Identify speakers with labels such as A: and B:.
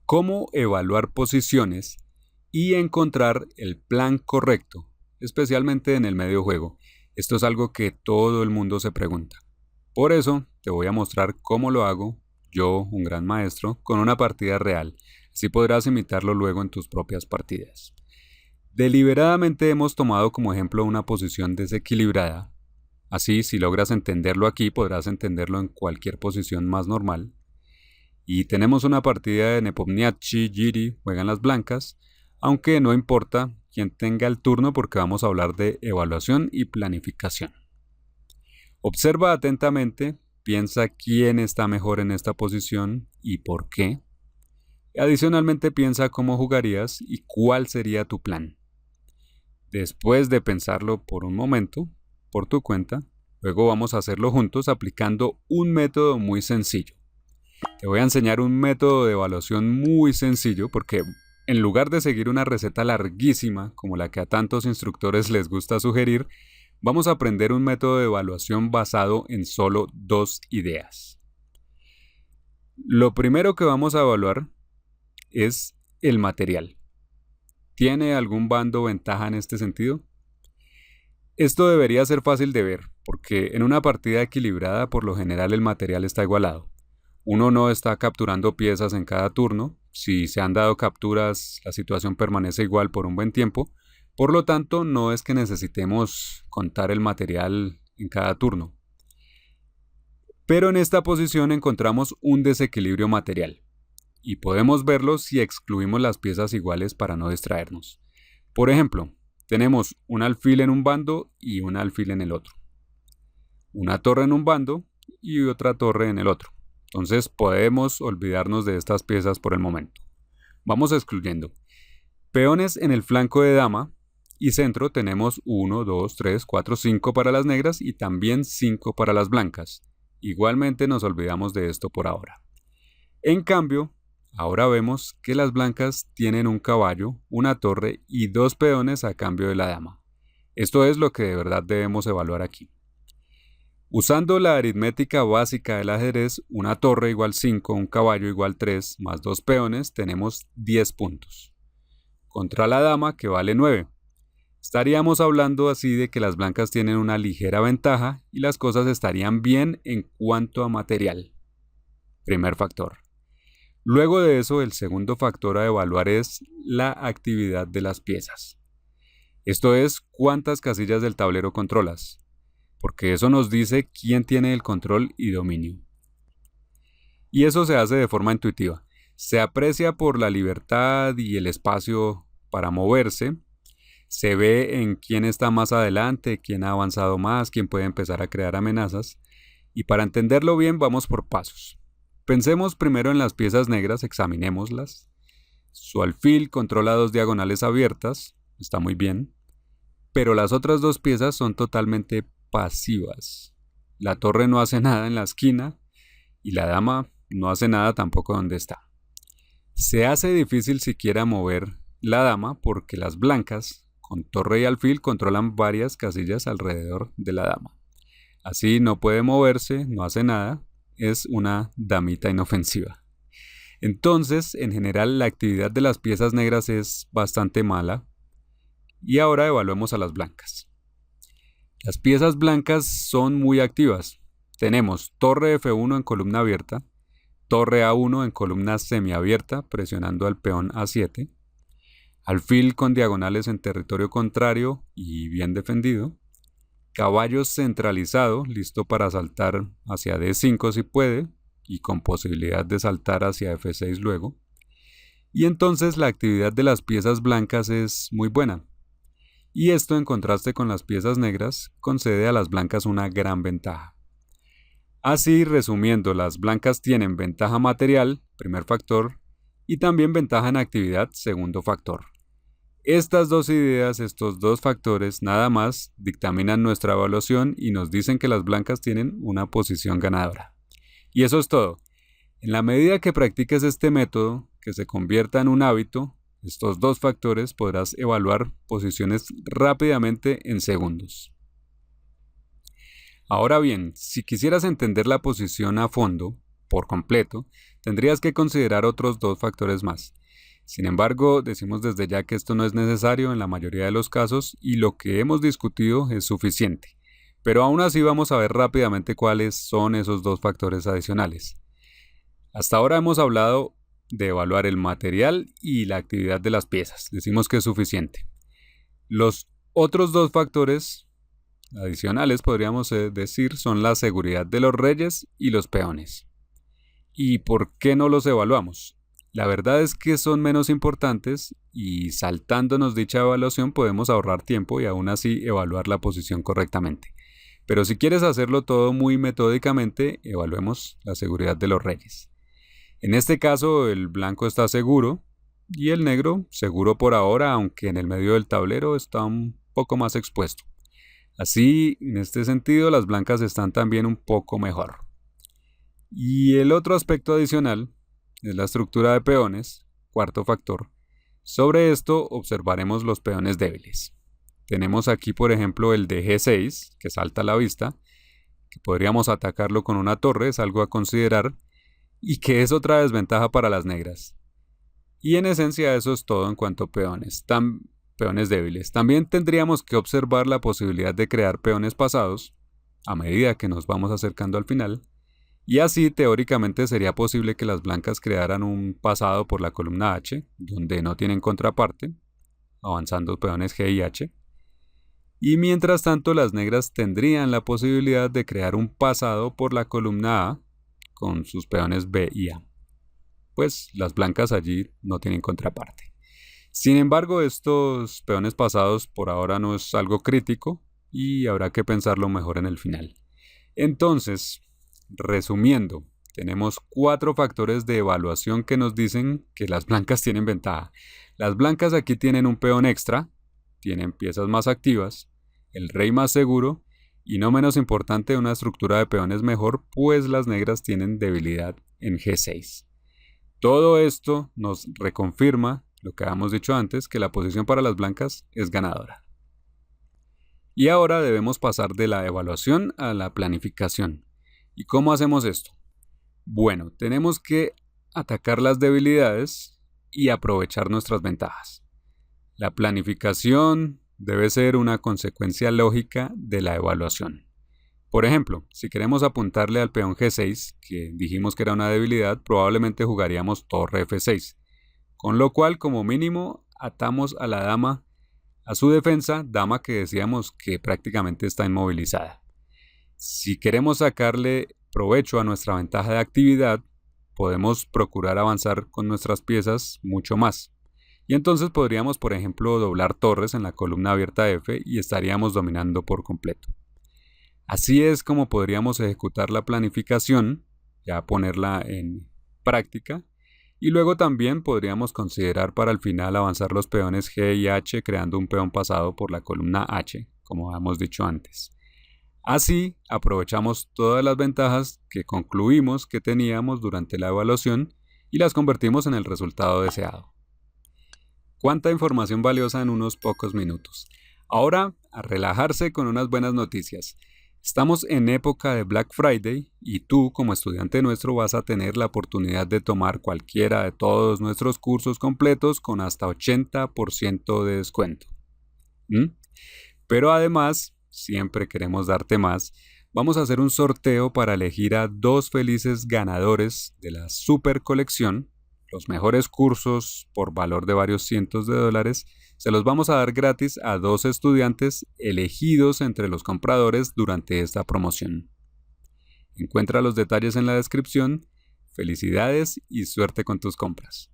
A: cómo evaluar posiciones y encontrar el plan correcto, especialmente en el medio juego. Esto es algo que todo el mundo se pregunta. Por eso te voy a mostrar cómo lo hago yo, un gran maestro, con una partida real. Así podrás imitarlo luego en tus propias partidas. Deliberadamente hemos tomado como ejemplo una posición desequilibrada. Así, si logras entenderlo aquí, podrás entenderlo en cualquier posición más normal. Y tenemos una partida de Nepomniachtchi, Giri, juegan las blancas, aunque no importa quién tenga el turno porque vamos a hablar de evaluación y planificación. Observa atentamente, piensa quién está mejor en esta posición y por qué. Adicionalmente piensa cómo jugarías y cuál sería tu plan. Después de pensarlo por un momento, por tu cuenta, luego vamos a hacerlo juntos aplicando un método muy sencillo. Te voy a enseñar un método de evaluación muy sencillo porque en lugar de seguir una receta larguísima como la que a tantos instructores les gusta sugerir, vamos a aprender un método de evaluación basado en solo 2 ideas. Lo primero que vamos a evaluar es el material. ¿Tiene algún bando ventaja en este sentido? Esto debería ser fácil de ver, porque en una partida equilibrada por lo general el material está igualado. Uno no está capturando piezas en cada turno. Si se han dado capturas, la situación permanece igual por un buen tiempo. Por lo tanto, no es que necesitemos contar el material en cada turno. Pero en esta posición encontramos un desequilibrio material. Y podemos verlo si excluimos las piezas iguales para no distraernos. Por ejemplo, tenemos un alfil en un bando y un alfil en el otro. Una torre en un bando y otra torre en el otro. Entonces podemos olvidarnos de estas piezas por el momento. Vamos excluyendo. Peones en el flanco de dama y centro tenemos 1, 2, 3, 4, 5 para las negras y también 5 para las blancas. Igualmente nos olvidamos de esto por ahora. En cambio, ahora vemos que las blancas tienen un caballo, una torre y 2 peones a cambio de la dama. Esto es lo que de verdad debemos evaluar aquí. Usando la aritmética básica del ajedrez, una torre igual 5, un caballo igual 3, más 2 peones, tenemos 10 puntos. Contra la dama, que vale 9. Estaríamos hablando así de que las blancas tienen una ligera ventaja y las cosas estarían bien en cuanto a material. Primer factor. Luego de eso, el segundo factor a evaluar es la actividad de las piezas. Esto es, cuántas casillas del tablero controlas, porque eso nos dice quién tiene el control y dominio. Y eso se hace de forma intuitiva. Se aprecia por la libertad y el espacio para moverse. Se ve en quién está más adelante, quién ha avanzado más, quién puede empezar a crear amenazas. Y para entenderlo bien vamos por pasos. Pensemos primero en las piezas negras, examinémoslas. Su alfil controla 2 diagonales abiertas, está muy bien. Pero las otras 2 piezas son totalmente pasivas. La torre no hace nada en la esquina y la dama no hace nada tampoco donde está. Se hace difícil siquiera mover la dama porque las blancas con torre y alfil controlan varias casillas alrededor de la dama. Así no puede moverse, no hace nada, es una damita inofensiva. Entonces, en general, la actividad de las piezas negras es bastante mala. Y ahora evaluemos a las blancas. Las piezas blancas son muy activas. Tenemos torre F1 en columna abierta, torre A1 en columna semiabierta presionando al peón A7, alfil con diagonales en territorio contrario y bien defendido, caballo centralizado listo para saltar hacia D5 si puede y con posibilidad de saltar hacia F6 luego. Y entonces la actividad de las piezas blancas es muy buena. Y esto en contraste con las piezas negras concede a las blancas una gran ventaja. Así, resumiendo, las blancas tienen ventaja material, primer factor, y también ventaja en actividad, segundo factor. Estas 2 ideas, estos 2 factores, nada más dictaminan nuestra evaluación y nos dicen que las blancas tienen una posición ganadora. Y eso es todo. En la medida que practiques este método, que se convierta en un hábito, estos 2 factores podrás evaluar posiciones rápidamente en segundos. Ahora bien, si quisieras entender la posición a fondo, por completo, tendrías que considerar otros dos factores más. Sin embargo, decimos desde ya que esto no es necesario en la mayoría de los casos y lo que hemos discutido es suficiente. Pero aún así vamos a ver rápidamente cuáles son esos dos factores adicionales. Hasta ahora hemos hablado de evaluar el material y la actividad de las piezas. Decimos que es suficiente. Los otros dos factores adicionales, podríamos decir, son la seguridad de los reyes y los peones. ¿Y por qué no los evaluamos? La verdad es que son menos importantes y saltándonos dicha evaluación podemos ahorrar tiempo y aún así evaluar la posición correctamente. Pero si quieres hacerlo todo muy metódicamente, evaluemos la seguridad de los reyes. En este caso, el blanco está seguro y el negro seguro por ahora, aunque en el medio del tablero está un poco más expuesto. Así, en este sentido, las blancas están también un poco mejor. Y el otro aspecto adicional es la estructura de peones, cuarto factor. Sobre esto observaremos los peones débiles. Tenemos aquí, por ejemplo, el de G6, que salta a la vista, que podríamos atacarlo con una torre, es algo a considerar, y que es otra desventaja para las negras. Y en esencia eso es todo en cuanto a peones débiles. También tendríamos que observar la posibilidad de crear peones pasados a medida que nos vamos acercando al final, y así teóricamente sería posible que las blancas crearan un pasado por la columna H, donde no tienen contraparte, avanzando peones G y H, y mientras tanto las negras tendrían la posibilidad de crear un pasado por la columna A con sus peones B y A. Pues las blancas allí no tienen contraparte. Sin embargo, estos peones pasados por ahora no es algo crítico y habrá que pensarlo mejor en el final. Entonces, resumiendo, tenemos 4 factores de evaluación que nos dicen que las blancas tienen ventaja. Las blancas aquí tienen un peón extra, tienen piezas más activas, el rey más seguro y no menos importante una estructura de peones mejor, pues las negras tienen debilidad en G6. Todo esto nos reconfirma lo que habíamos dicho antes, que la posición para las blancas es ganadora. Y ahora debemos pasar de la evaluación a la planificación. ¿Y cómo hacemos esto? Bueno, tenemos que atacar las debilidades y aprovechar nuestras ventajas. La planificación debe ser una consecuencia lógica de la evaluación. Por ejemplo, si queremos apuntarle al peón G6, que dijimos que era una debilidad, probablemente jugaríamos torre F6, con lo cual como mínimo atamos a la dama a su defensa, dama que decíamos que prácticamente está inmovilizada. Si queremos sacarle provecho a nuestra ventaja de actividad, podemos procurar avanzar con nuestras piezas mucho más. Y entonces podríamos, por ejemplo, doblar torres en la columna abierta F y estaríamos dominando por completo. Así es como podríamos ejecutar la planificación, ya ponerla en práctica, y luego también podríamos considerar para el final avanzar los peones G y H creando un peón pasado por la columna H, como hemos dicho antes. Así aprovechamos todas las ventajas que concluimos que teníamos durante la evaluación y las convertimos en el resultado deseado. Cuánta información valiosa en unos pocos minutos. Ahora, a relajarse con unas buenas noticias. Estamos en época de Black Friday y tú, como estudiante nuestro, vas a tener la oportunidad de tomar cualquiera de todos nuestros cursos completos con hasta 80% de descuento. Pero además, siempre queremos darte más. Vamos a hacer un sorteo para elegir a 2 felices ganadores de la super colección. Los mejores cursos por valor de varios cientos de dólares se los vamos a dar gratis a 2 estudiantes elegidos entre los compradores durante esta promoción. Encuentra los detalles en la descripción. Felicidades y suerte con tus compras.